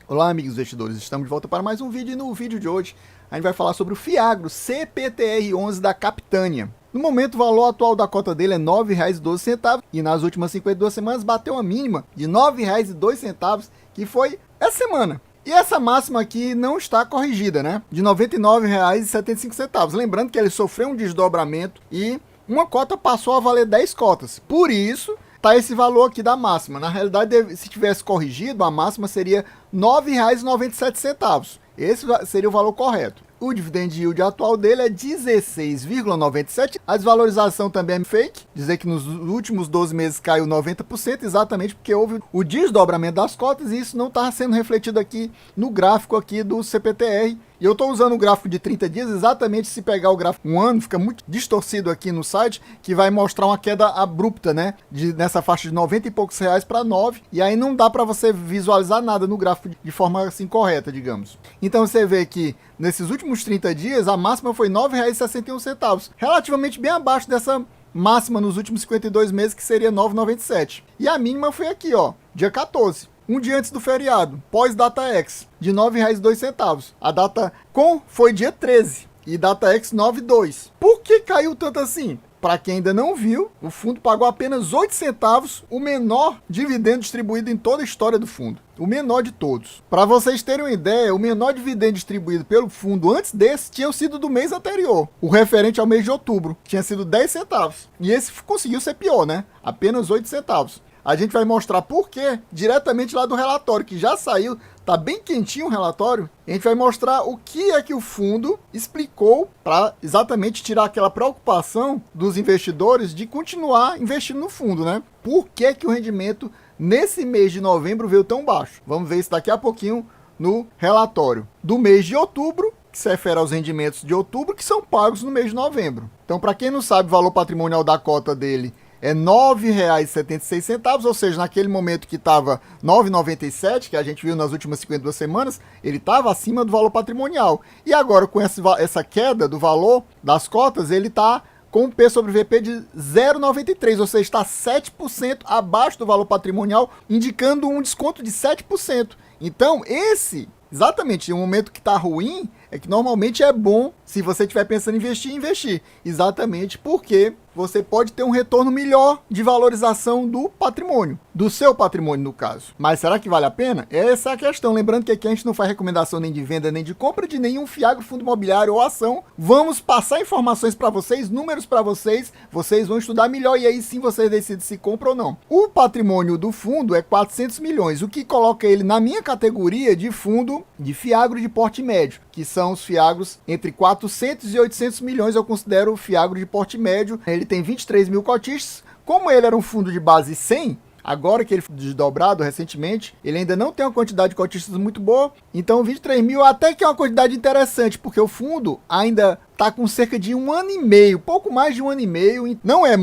Olá, amigos investidores, estamos de volta para mais um vídeo e no vídeo de hoje a gente vai falar sobre o Fiagro CPTR11 da Capitânia. No momento, o valor atual da cota dele é R$ 9,12 e nas últimas 52 semanas bateu a mínima de R$ 9,02, que foi essa semana. E essa máxima aqui não está corrigida, né? De R$ 99,75. Lembrando que ele sofreu um desdobramento e uma cota passou a valer 10 cotas. Por isso, tá esse valor aqui da máxima. Na realidade, se tivesse corrigido, a máxima seria R$ 9,97. Esse seria o valor correto. O dividend yield atual dele é 16,97. A desvalorização também é fake. Dizer que nos últimos 12 meses caiu 90%, exatamente porque houve o desdobramento das cotas e isso não está sendo refletido aqui no gráfico aqui do CPTR. E eu estou usando o gráfico de 30 dias, exatamente se pegar o gráfico um ano, fica muito distorcido aqui no site, que vai mostrar uma queda abrupta, né? Nessa faixa de 90 e poucos reais para 9, e aí não dá para você visualizar nada no gráfico de forma assim correta, digamos. Então você vê que nesses últimos 30 dias, a máxima foi R$ 9,61, relativamente bem abaixo dessa máxima nos últimos 52 meses, que seria R$ 9,97. E a mínima foi aqui, ó, dia 14. Um dia antes do feriado, pós-DataX, de R$ 9,02. A data com foi dia 13 e DataX 9,2. Por que caiu tanto assim? Para quem ainda não viu, o fundo pagou apenas 8 centavos, o menor dividendo distribuído em toda a história do fundo. O menor de todos. Para vocês terem uma ideia, o menor dividendo distribuído pelo fundo antes desse tinha sido do mês anterior. O referente ao mês de outubro, tinha sido 10 centavos. E esse conseguiu ser pior, né? Apenas 8 centavos. A gente vai mostrar por quê diretamente lá do relatório, que já saiu, tá bem quentinho o relatório. A gente vai mostrar o que é que o fundo explicou para exatamente tirar aquela preocupação dos investidores de continuar investindo no fundo, né? Por que que o rendimento nesse mês de novembro veio tão baixo? Vamos ver isso daqui a pouquinho no relatório do mês de outubro, que se refere aos rendimentos de outubro, que são pagos no mês de novembro. Então, para quem não sabe, o valor patrimonial da cota dele é R$ 9,76, ou seja, naquele momento que estava R$ 9,97, que a gente viu nas últimas 52 semanas, ele estava acima do valor patrimonial. E agora, com essa queda do valor das cotas, ele está com um P sobre VP de 0,93, ou seja, está 7% abaixo do valor patrimonial, indicando um desconto de 7%. Então, exatamente, o momento que está ruim, é que normalmente é bom, se você estiver pensando em investir. Exatamente porque você pode ter um retorno melhor de valorização do patrimônio, do seu patrimônio no caso. Mas será que vale a pena? Essa é a questão. Lembrando que aqui a gente não faz recomendação nem de venda, nem de compra de nenhum Fiagro, fundo imobiliário ou ação. Vamos passar informações para vocês, números para vocês, vocês vão estudar melhor e aí sim vocês decidem se compra ou não. O patrimônio do fundo é 400 milhões, o que coloca ele na minha categoria de fundo de Fiagro de porte médio, que são os Fiagros entre 400 e 800 milhões, eu considero o Fiagro de porte médio. Ele tem 23 mil cotistas. Como ele era um fundo de base 100, agora que ele foi desdobrado recentemente, ele ainda não tem uma quantidade de cotistas muito boa, então 23 mil até que é uma quantidade interessante, porque o fundo ainda está com cerca de 1 ano e meio, pouco mais de 1 ano e meio, não é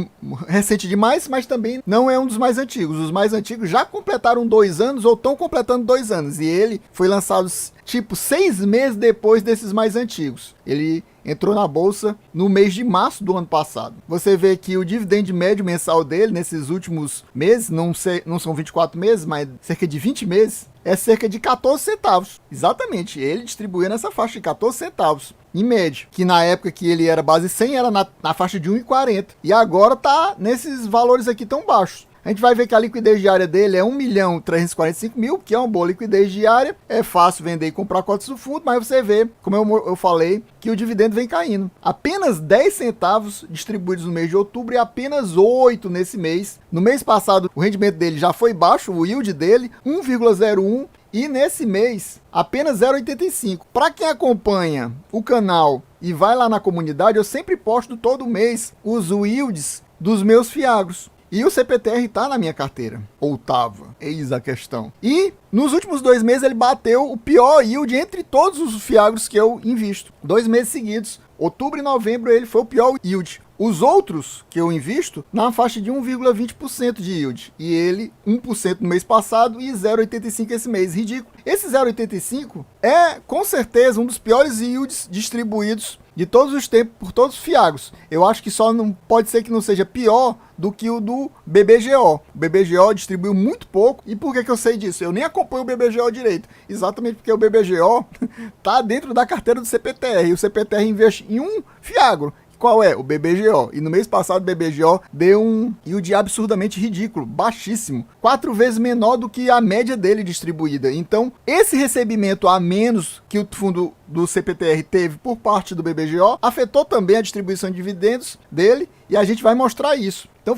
recente demais, mas também não é um dos mais antigos. Os mais antigos já completaram 2 anos ou estão completando 2 anos, e ele foi lançado tipo 6 meses depois desses mais antigos. Ele entrou na bolsa no mês de março do ano passado. Você vê que o dividend médio mensal dele nesses últimos meses, não são 24 meses, mas cerca de 20 meses, é cerca de 14 centavos. Exatamente, ele distribuía nessa faixa de 14 centavos, em média. Que na época que ele era base 100, era na faixa de 1,40. E agora tá nesses valores aqui tão baixos. A gente vai ver que a liquidez diária dele é 1.345.000, que é uma boa liquidez diária. É fácil vender e comprar cotas do fundo, mas você vê, como eu falei, que o dividendo vem caindo. Apenas 10 centavos distribuídos no mês de outubro e apenas 8 nesse mês. No mês passado, o rendimento dele já foi baixo, o yield dele, 1,01. E nesse mês, apenas 0,85. Para quem acompanha o canal e vai lá na comunidade, eu sempre posto todo mês os yields dos meus Fiagros. E o CPTR tá na minha carteira. Ou tava. Eis a questão. E nos últimos 2 meses ele bateu o pior yield entre todos os Fiagros que eu invisto. 2 meses seguidos. Outubro e novembro ele foi o pior yield. Os outros que eu invisto na faixa de 1,20% de yield. E ele 1% no mês passado e 0,85% esse mês. Ridículo. Esse 0,85% é com certeza um dos piores yields distribuídos de todos os tempos, por todos os fiagros. Eu acho que só não pode ser que não seja pior do que o do BBGO. O BBGO distribuiu muito pouco. E por que eu sei disso? Eu nem acompanho o BBGO direito. Exatamente porque o BBGO tá dentro da carteira do CPTR. E o CPTR investe em um fiagro. Qual é? O BBGO. E no mês passado o BBGO deu um yield absurdamente ridículo, baixíssimo, 4 vezes menor do que a média dele distribuída. Então, esse recebimento a menos que o fundo do CPTR teve por parte do BBGO afetou também a distribuição de dividendos dele, e a gente vai mostrar isso. Então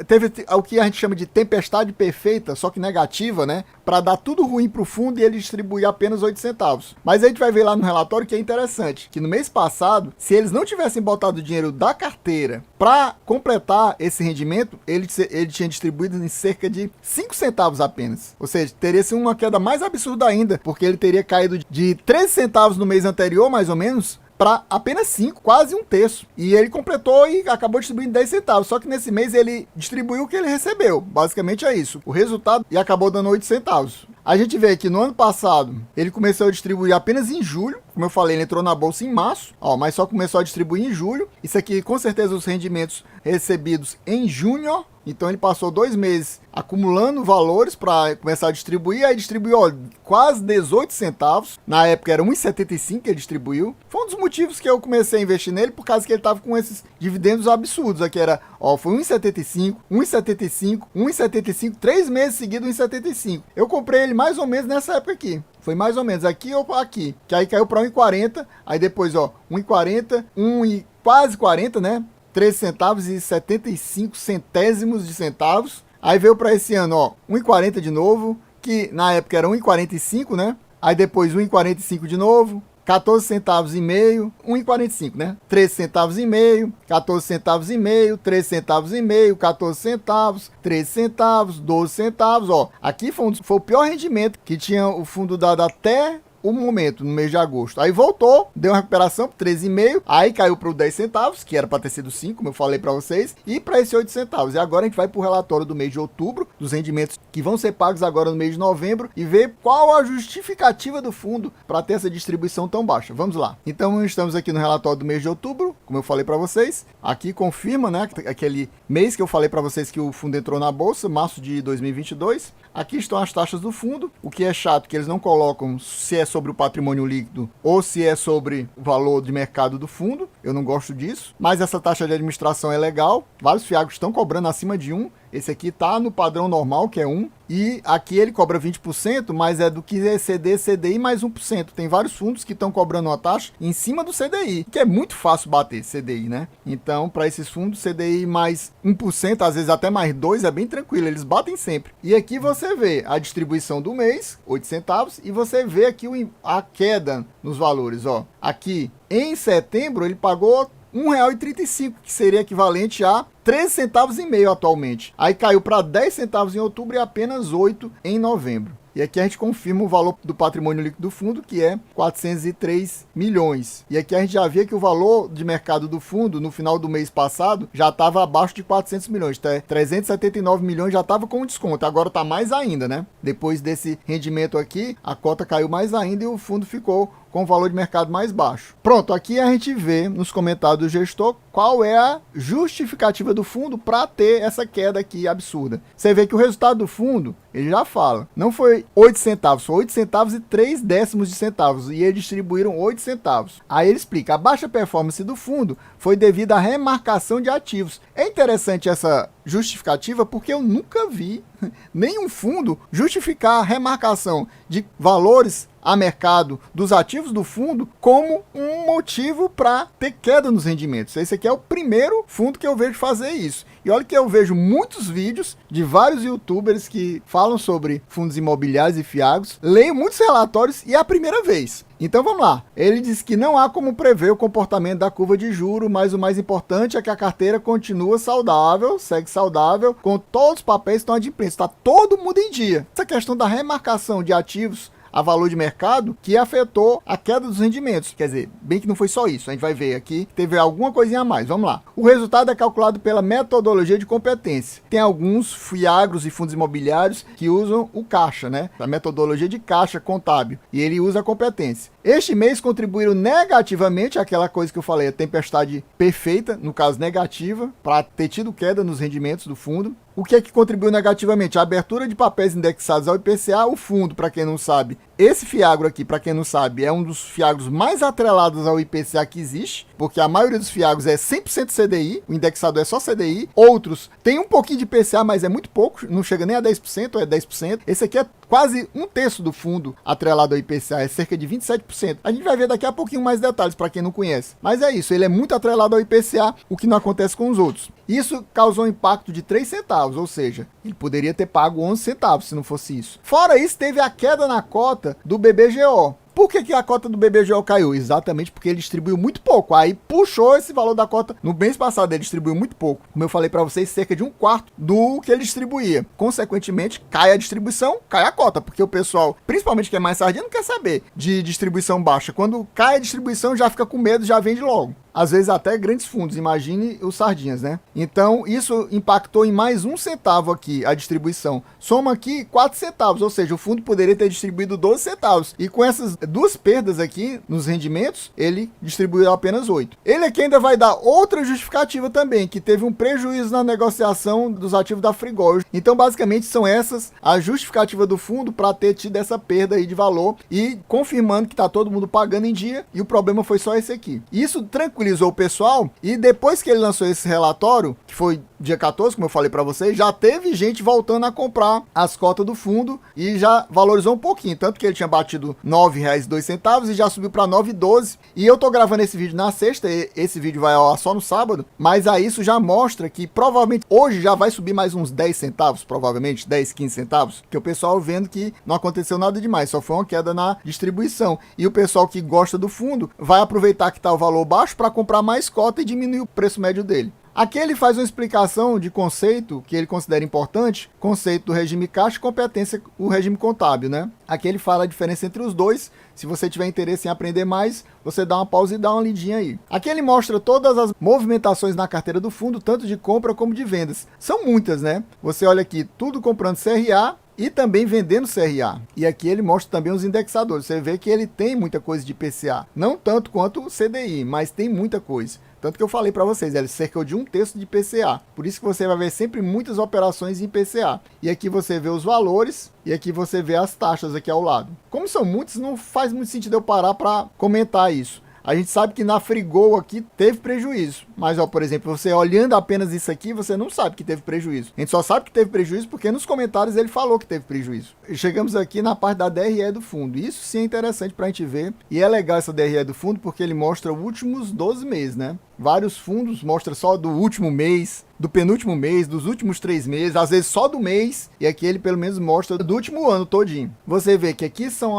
teve o que a gente chama de tempestade perfeita, só que negativa, né? Para dar tudo ruim para o fundo e ele distribuir apenas 8 centavos. Mas a gente vai ver lá no relatório que é interessante, que no mês passado, se eles não tivessem botado o dinheiro da carteira para completar esse rendimento, ele tinha distribuído em cerca de 5 centavos apenas. Ou seja, teria sido uma queda mais absurda ainda, porque ele teria caído de 13 centavos no mês anterior, mais ou menos, para apenas 5, quase um terço. E ele completou e acabou distribuindo 10 centavos. Só que nesse mês ele distribuiu o que ele recebeu. Basicamente é isso. O resultado, e acabou dando 8 centavos. A gente vê que no ano passado ele começou a distribuir apenas em julho. Como eu falei, ele entrou na bolsa em março, mas só começou a distribuir em julho. Isso aqui, com certeza, os rendimentos recebidos em junho. Então ele passou 2 meses acumulando valores para começar a distribuir. Aí distribuiu quase 18 centavos. Na época era 1,75 que ele distribuiu. Foi um dos motivos que eu comecei a investir nele, por causa que ele estava com esses dividendos absurdos. Aqui era, foi 1,75, 1,75, 1,75, 3 meses seguidos 1,75. Eu comprei ele mais ou menos nessa época aqui. Foi mais ou menos aqui ou aqui. Que aí caiu para 1,40. Aí depois, 1,40, quase 40, né? 3 centavos e 75 centésimos de centavos. Aí veio para esse ano, 1,40 de novo, que na época era 1,45, né? Aí depois 1,45 de novo, 14 centavos e meio, 1,45, né? 13 centavos e meio, 14 centavos e meio, 13 centavos e meio, 14 centavos, 13 centavos, 12 centavos, Aqui foi o pior rendimento que tinha o fundo dado até o momento, no mês de agosto. Aí voltou, deu uma recuperação para 13,5, aí caiu para os 10 centavos, que era para ter sido 5, como eu falei para vocês, e para esse 8 centavos. E agora a gente vai para o relatório do mês de outubro, dos rendimentos que vão ser pagos agora no mês de novembro, e ver qual a justificativa do fundo para ter essa distribuição tão baixa. Vamos lá. Então estamos aqui no relatório do mês de outubro, como eu falei para vocês. Aqui confirma, né, aquele mês que eu falei para vocês que o fundo entrou na bolsa, março de 2022. Aqui estão as taxas do fundo. O que é chato, que eles não colocam se é sobre o patrimônio líquido ou se é sobre o valor de mercado do fundo. Eu não gosto disso. Mas essa taxa de administração é legal. Vários fiagros estão cobrando acima de 1. Esse aqui está no padrão normal, que é 1. E aqui ele cobra 20%, mas é do que é CDI mais 1%. Tem vários fundos que estão cobrando uma taxa em cima do CDI, que é muito fácil bater CDI, né? Então, para esses fundos, CDI mais 1%, às vezes até mais 2%, é bem tranquilo, eles batem sempre. E aqui você vê a distribuição do mês, 8 centavos, e você vê aqui a queda nos valores, Aqui, em setembro, ele pagou R$1,35, que seria equivalente a 13 centavos e meio atualmente. Aí caiu para 10 centavos em outubro e apenas 8 em novembro. E aqui a gente confirma o valor do patrimônio líquido do fundo, que é 403 milhões. E aqui a gente já via que o valor de mercado do fundo, no final do mês passado, já estava abaixo de 400 milhões. 379 milhões já estava com desconto. Agora está mais ainda, né? Depois desse rendimento aqui, a cota caiu mais ainda e o fundo ficou com o valor de mercado mais baixo. Pronto, aqui a gente vê nos comentários do gestor qual é a justificativa do fundo para ter essa queda aqui absurda. Você vê que o resultado do fundo, ele já fala, não foi 8 centavos, foi 8 centavos e 3 décimos de centavos, e eles distribuíram 8 centavos. Aí ele explica, a baixa performance do fundo foi devido à remarcação de ativos. É interessante essa justificativa porque eu nunca vi nenhum fundo justificar a remarcação de valores a mercado dos ativos do fundo como um motivo para ter queda nos rendimentos. Esse aqui é o primeiro fundo que eu vejo fazer isso. E olha que eu vejo muitos vídeos de vários youtubers que falam sobre fundos imobiliários e fiagros, leio muitos relatórios e é a primeira vez. Então vamos lá. Ele diz que não há como prever o comportamento da curva de juros, mas o mais importante é que a carteira continua saudável, segue saudável, com todos os papéis que estão adimplentes. Está todo mundo em dia. Essa questão da remarcação de ativos a valor de mercado que afetou a queda dos rendimentos. Quer dizer, bem que não foi só isso. A gente vai ver aqui, teve alguma coisinha a mais. Vamos lá. O resultado é calculado pela metodologia de competência. Tem alguns fiagros e fundos imobiliários que usam o caixa, né? A metodologia de caixa contábil. E ele usa a competência. Este mês contribuíram negativamente, aquela coisa que eu falei, a tempestade perfeita, no caso negativa, para ter tido queda nos rendimentos do fundo. O que é que contribuiu negativamente? A abertura de papéis indexados ao IPCA, o fundo, para quem não sabe. Esse fiagro aqui, para quem não sabe, é um dos fiagros mais atrelados ao IPCA que existe, porque a maioria dos fiagros é 100% CDI, o indexado é só CDI. Outros tem um pouquinho de IPCA, mas é muito pouco, não chega nem a 10%, ou é 10%. Esse aqui é quase um terço do fundo atrelado ao IPCA, é cerca de 27%. A gente vai ver daqui a pouquinho mais detalhes para quem não conhece. Mas é isso, ele é muito atrelado ao IPCA, o que não acontece com os outros. Isso causou um impacto de 3 centavos, ou seja, ele poderia ter pago 11 centavos se não fosse isso. Fora isso, teve a queda na cota do BBGO. Por que a cota do BBGO caiu? Exatamente porque ele distribuiu muito pouco. Aí puxou esse valor da cota. No mês passado ele distribuiu muito pouco. Como eu falei para vocês, cerca de 1/4 do que ele distribuía. Consequentemente, cai a distribuição, cai a cota. Porque o pessoal, principalmente que é mais sardinha, não quer saber de distribuição baixa. Quando cai a distribuição, já fica com medo, já vende logo. Às vezes até grandes fundos, imagine os sardinhas, né? Então, isso impactou em mais 1 centavo aqui, a distribuição. Soma aqui 4 centavos, ou seja, o fundo poderia ter distribuído 12 centavos. E com essas duas perdas aqui nos rendimentos, ele distribuiu apenas 8. Ele aqui ainda vai dar outra justificativa também, que teve um prejuízo na negociação dos ativos da Frigol. Então, basicamente, são essas a justificativa do fundo para ter tido essa perda aí de valor e confirmando que está todo mundo pagando em dia e o problema foi só esse aqui. Isso tranquilizou o pessoal e depois que ele lançou esse relatório, que foi dia 14, como eu falei para vocês, já teve gente voltando a comprar as cotas do fundo e já valorizou um pouquinho, tanto que ele tinha batido R$ 9,02 e já subiu para R$ 9,12. E eu tô gravando esse vídeo na sexta, esse vídeo vai ao ar só no sábado, mas aí isso já mostra que provavelmente hoje já vai subir mais uns 10 centavos, provavelmente 10, 15 centavos, que o pessoal vendo que não aconteceu nada demais, só foi uma queda na distribuição. E o pessoal que gosta do fundo vai aproveitar que tá o valor baixo para comprar mais cota e diminuir o preço médio dele. Aqui ele faz uma explicação de conceito que ele considera importante, conceito do regime caixa e competência, o regime contábil, né? Aqui ele fala a diferença entre os dois. Se você tiver interesse em aprender mais, você dá uma pausa e dá uma lidinha aí. Aqui ele mostra todas as movimentações na carteira do fundo, tanto de compra como de vendas. São muitas, né? Você olha aqui, tudo comprando CRA e também vendendo CRA. E aqui ele mostra também os indexadores. Você vê que ele tem muita coisa de IPCA. Não tanto quanto o CDI, mas tem muita coisa. Tanto que eu falei para vocês, é cerca de 1/3 de IPCA. Por isso que você vai ver sempre muitas operações em IPCA. E aqui você vê os valores e aqui você vê as taxas aqui ao lado. Como são muitos, não faz muito sentido eu parar para comentar isso. A gente sabe que na Frigol aqui teve prejuízo. Mas, ó, por exemplo, você olhando apenas isso aqui, você não sabe que teve prejuízo. A gente só sabe que teve prejuízo porque nos comentários ele falou que teve prejuízo. E chegamos aqui na parte da DRE do fundo. Isso sim é interessante para a gente ver. E é legal essa DRE do fundo porque ele mostra os últimos 12 meses, né? Vários fundos mostram só do último mês, do penúltimo mês, dos últimos 3 meses, às vezes só do mês, e aqui ele pelo menos mostra do último ano todinho. Você vê que aqui são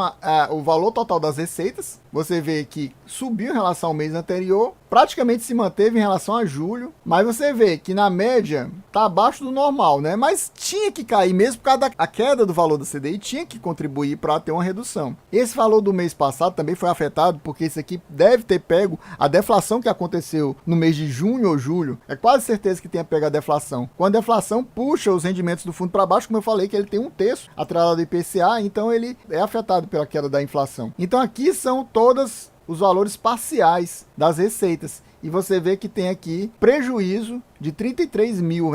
o valor total das receitas, você vê que subiu em relação ao mês anterior, praticamente se manteve em relação a julho, mas você vê que na média tá abaixo do normal, né? Mas tinha que cair mesmo por causa da queda do valor do CDI, tinha que contribuir para ter uma redução. Esse valor do mês passado também foi afetado porque isso aqui deve ter pego a deflação que aconteceu no mês de junho ou julho. É quase certeza que tenha pego a deflação. Quando a deflação puxa os rendimentos do fundo para baixo, como eu falei que ele tem 1/3 atrelado ao IPCA, então ele é afetado pela queda da inflação. Então aqui são todos os valores parciais das receitas. E você vê que tem aqui prejuízo de R$33 mil.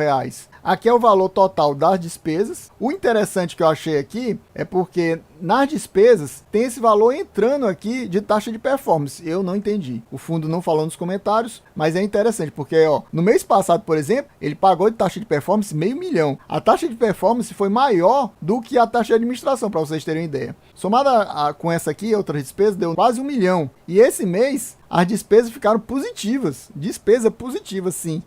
Aqui é o valor total das despesas. O interessante que eu achei aqui é porque nas despesas tem esse valor entrando aqui de taxa de performance. Eu não entendi. O fundo não falou nos comentários, mas é interessante porque, ó, no mês passado, por exemplo, ele pagou de taxa de performance R$500 mil. A taxa de performance foi maior do que a taxa de administração, para vocês terem uma ideia. Somada com essa aqui, outras despesas, deu quase R$1 milhão. E esse mês as despesas ficaram positivas. Despesa positiva, sim.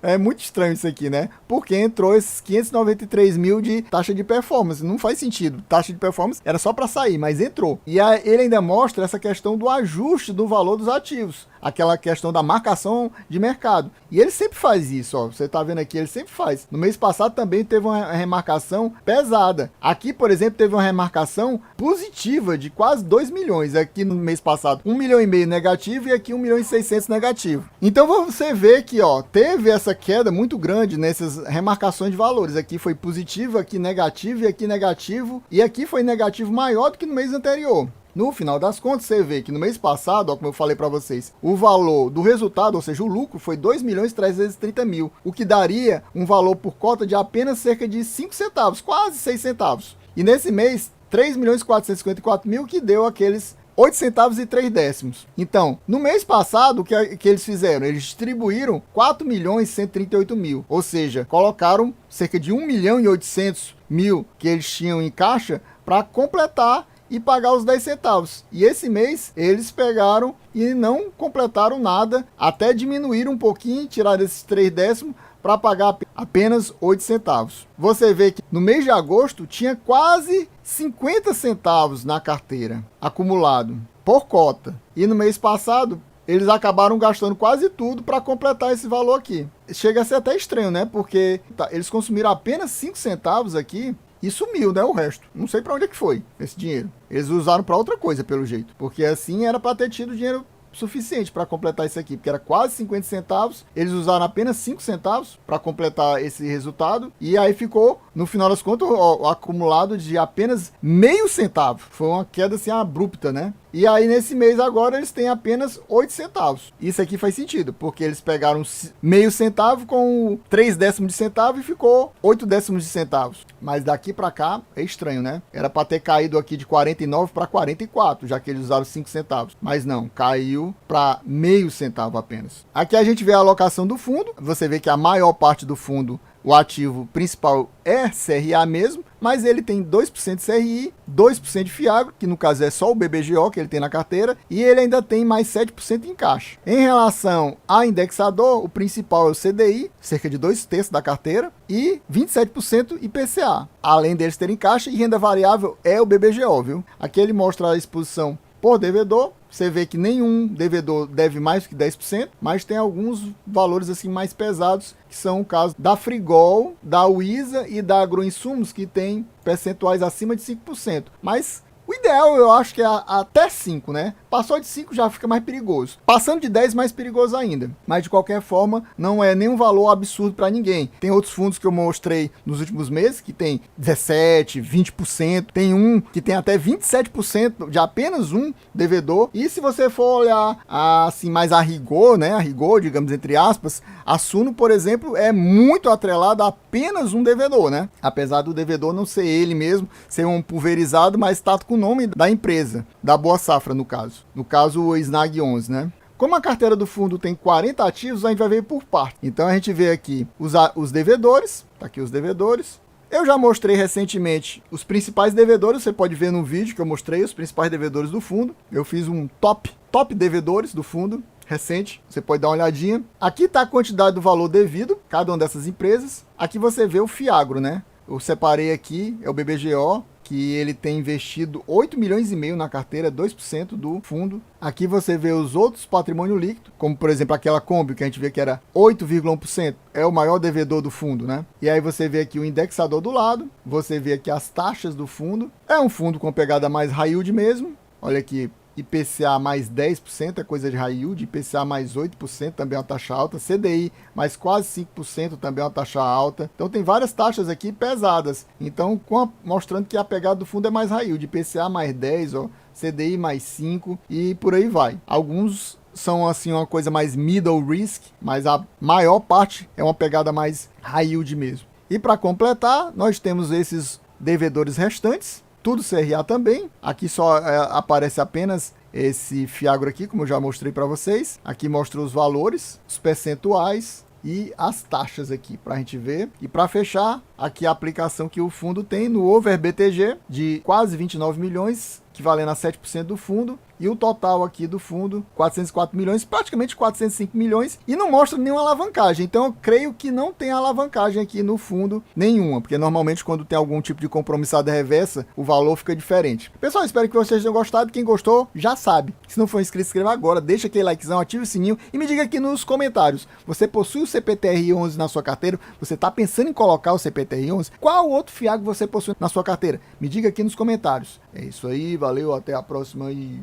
É muito estranho isso aqui, né? Porque entrou esses 593 mil de taxa de performance. Não faz sentido. Taxa de performance era só para sair, mas entrou. E ele ainda mostra essa questão do ajuste do valor dos ativos. Aquela questão da marcação de mercado. E ele sempre faz isso, ó. Você tá vendo aqui, ele sempre faz. No mês passado também teve uma remarcação pesada. Aqui, por exemplo, teve uma remarcação positiva de quase 2 milhões. Aqui no mês passado, 1,5 milhão negativo e aqui 1,6 milhão negativo. Então você vê que, ó, teve essa queda muito grande nessas remarcações de valores. Aqui foi positivo, aqui negativo e aqui negativo. E aqui foi negativo maior do que no mês anterior. No final das contas, você vê que no mês passado, ó, como eu falei para vocês, o valor do resultado, ou seja, o lucro, foi 2.330.000, o que daria um valor por cota de apenas cerca de 5 centavos, quase 6 centavos. E nesse mês, 3.454.000, que deu aqueles 8 centavos e 3 décimos. Então, no mês passado, o que eles fizeram? Eles distribuíram 4.138.000, ou seja, colocaram cerca de 1.800.000 que eles tinham em caixa para completar e pagar os 10 centavos. E esse mês eles pegaram e não completaram nada, até diminuir um pouquinho, tirar esses 3 décimos para pagar apenas 8 centavos. Você vê que no mês de agosto tinha quase 50 centavos na carteira acumulado por cota. E no mês passado eles acabaram gastando quase tudo para completar esse valor aqui. Chega a ser até estranho, né? Porque eles consumiram apenas 5 centavos aqui e sumiu, né, o resto. Não sei para onde é que foi esse dinheiro. Eles usaram para outra coisa, pelo jeito. Porque assim era para ter tido dinheiro suficiente para completar isso aqui, porque era quase 50 centavos, eles usaram apenas 5 centavos para completar esse resultado, e aí ficou, no final das contas, o acumulado de apenas meio centavo. Foi uma queda assim abrupta, né? E aí nesse mês agora eles têm apenas 8 centavos. Isso aqui faz sentido, porque eles pegaram meio centavo com 3 décimos de centavo e ficou 8 décimos de centavos. Mas daqui para cá é estranho, né? Era para ter caído aqui de 49 para 44, já que eles usaram 5 centavos. Mas não, caiu para meio centavo apenas. Aqui a gente vê a alocação do fundo. Você vê que a maior parte do fundo, o ativo principal é CRA mesmo, mas ele tem 2% de CRI, 2% de Fiagro, que no caso é só o BBGO que ele tem na carteira, e ele ainda tem mais 7% em caixa. Em relação a indexador, o principal é o CDI, cerca de 2/3 da carteira, e 27% IPCA. Além deles terem caixa, e renda variável é o BBGO, viu? Aqui ele mostra a exposição por devedor. Você vê que nenhum devedor deve mais que 10%, mas tem alguns valores assim mais pesados, que são o caso da Frigol, da Uisa e da Agroinsumos, que tem percentuais acima de 5%. Mas o ideal eu acho que é até 5, né? Passou de 5 já fica mais perigoso. Passando de 10, mais perigoso ainda. Mas de qualquer forma, não é nenhum valor absurdo para ninguém. Tem outros fundos que eu mostrei nos últimos meses que tem 17, 20%. Tem um que tem até 27% de apenas um devedor. E se você for olhar assim mais a rigor, né? A rigor, digamos, entre aspas, a Suno, por exemplo, é muito atrelada a apenas um devedor, né? Apesar do devedor não ser ele mesmo, ser um pulverizado, mas está com o nome da empresa, da Boa Safra, no caso. No caso, o Snag 11, né? Como a carteira do fundo tem 40 ativos, a gente vai ver por parte. Então a gente vê aqui os devedores, tá aqui os devedores. Eu já mostrei recentemente os principais devedores, você pode ver no vídeo que eu mostrei os principais devedores do fundo. Eu fiz um top devedores do fundo recente, você pode dar uma olhadinha. Aqui está a quantidade do valor devido, cada uma dessas empresas. Aqui você vê o Fiagro, né? Eu separei aqui, é o BBGO, que ele tem investido 8 milhões e meio na carteira, 2% do fundo. Aqui você vê os outros patrimônio líquido, como por exemplo aquela Kombi, que a gente vê que era 8,1%, é o maior devedor do fundo, né? E aí você vê aqui o indexador do lado, você vê aqui as taxas do fundo. É um fundo com pegada mais high yield mesmo. Olha aqui, IPCA mais 10% é coisa de high yield, IPCA mais 8% também é uma taxa alta, CDI mais quase 5% também é uma taxa alta. Então tem várias taxas aqui pesadas. Então mostrando que a pegada do fundo é mais high yield, IPCA mais 10, ó, CDI mais 5 e por aí vai. Alguns são assim uma coisa mais middle risk, mas a maior parte é uma pegada mais high yield mesmo. E para completar, nós temos esses devedores restantes. Tudo CRA também. Aqui só aparece apenas esse Fiagro aqui, como eu já mostrei para vocês. Aqui mostra os valores, os percentuais e as taxas aqui para a gente ver. E para fechar, aqui a aplicação que o fundo tem no Over BTG de quase 29 milhões, equivalendo a 7% do fundo. E o total aqui do fundo, 404 milhões, praticamente 405 milhões, e não mostra nenhuma alavancagem. Então eu creio que não tem alavancagem aqui no fundo nenhuma, porque normalmente quando tem algum tipo de compromissada reversa, o valor fica diferente. Pessoal, espero que vocês tenham gostado. Quem gostou, já sabe. Se não for inscrito, se inscreva agora, deixa aquele likezão, ative o sininho e me diga aqui nos comentários. Você possui o CPTR11 na sua carteira? Você está pensando em colocar o CPTR11? Qual outro Fiagro você possui na sua carteira? Me diga aqui nos comentários. É isso aí, valeu, até a próxima e...